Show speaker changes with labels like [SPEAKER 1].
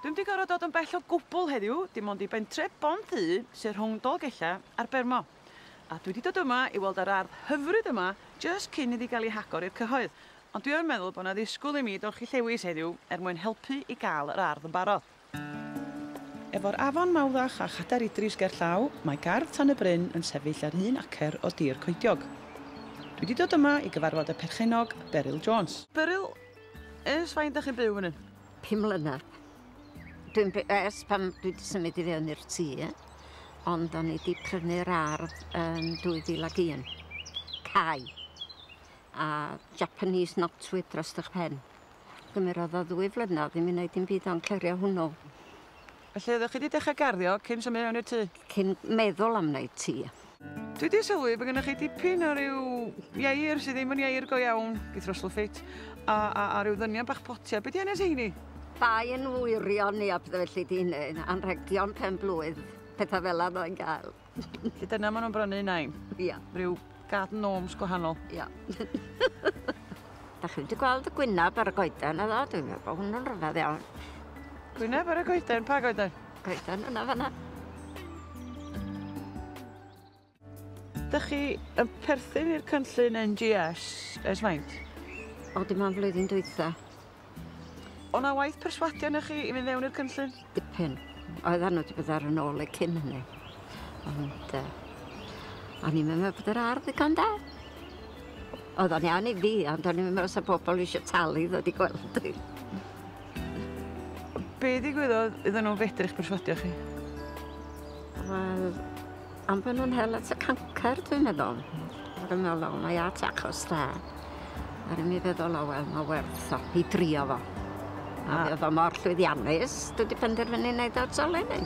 [SPEAKER 1] Dwi'n di gorfod dod yn bell o gwbl heddiw, dim ond I bentre Bonddu sy'n rhwng Dolgella a'r Bermo. A dwi wedi dod yma I weld yr ardd hyfryd yma just cyn iddi gael ei hagor i'r cyhoedd. Ond dwi yn meddwl bod yna ddisgwyl I mi dorchi llewis heddiw mwyn helpu I gael yr ardd yn barod. Efo'r afon mawddach a chadair idris gerllaw, mae Gardd tan y Bryn yn sefyll ar un acer o dir coediog. Dwi wedi dod yma I gyfarfod y perchenog Beryl Jones. Beryl, ers faint ydych chi'n byw yn hyn?
[SPEAKER 2] 5 mlynedd. Ers pan dwi wedi symud I fewn i'r tŷ, ond o'n I wedi prynu'r ardd yn 2001. Cai. A Japanese knotweed dros eich pen. Gymerodd o 2 flynedd I mi wneud dim byd o'n clerio hwnnw.
[SPEAKER 1] Felly ydych chi wedi dechrau garddio cyn symud mewn i'r tŷ?
[SPEAKER 2] Cyn meddwl am wneud tŷ.
[SPEAKER 1] Dwi wedi sylwi bod gennych chi dipyn o ryw ieir sydd ddim yn ieir go iawn, gyda sulfate, a ryw ddynion bach potia. Be di enw heini?
[SPEAKER 2] Bai yn wirion ni a bydde felly di hynny, anrhegion pen blwydd, pethau fel yna o'n gael.
[SPEAKER 1] Felly dyna maen nhw'n brynu nain?
[SPEAKER 2] Ia.
[SPEAKER 1] Ryw garden gnomes gwahanol?
[SPEAKER 2] Ia. Da chi wedi gweld y gwynab ar y goeden yna, dwi'n meddwl bod hwnnw'n rhyfedd iawn.
[SPEAKER 1] Gwynab ar y goeden? Pa goeden?
[SPEAKER 2] Goeden yna fanna.
[SPEAKER 1] Dych chi yn perthyn i'r cynllun NGS ers faint?
[SPEAKER 2] O, dim ond flwyddyn dwytha.
[SPEAKER 1] O na waith perswadio na chi I fynd fewn i'r cynllun?
[SPEAKER 2] Dipyn. Oedd nhw wedi bod ar yn ôl eu cyn hynny. Ond, o'n i'n meddwl bod yr ardd ddigon da. Oedd o'n iawn I fi, ond o'n i'n meddwl sa bobl eisiau talu ddod I gweld I.
[SPEAKER 1] Be ddigwyddodd iddyn nhw'n fedru eich perswadio chi?
[SPEAKER 2] Wel, am bod nhw'n hel at y cancer, dwi'n meddwl. Dwi'n meddwl, mae at achos da. Ar ym mi feddwl o, wel, mae werth o I drio fo. A fe oedd o mor llwyddiannus, dwi wedi penderfynu wneud o'r solen ni.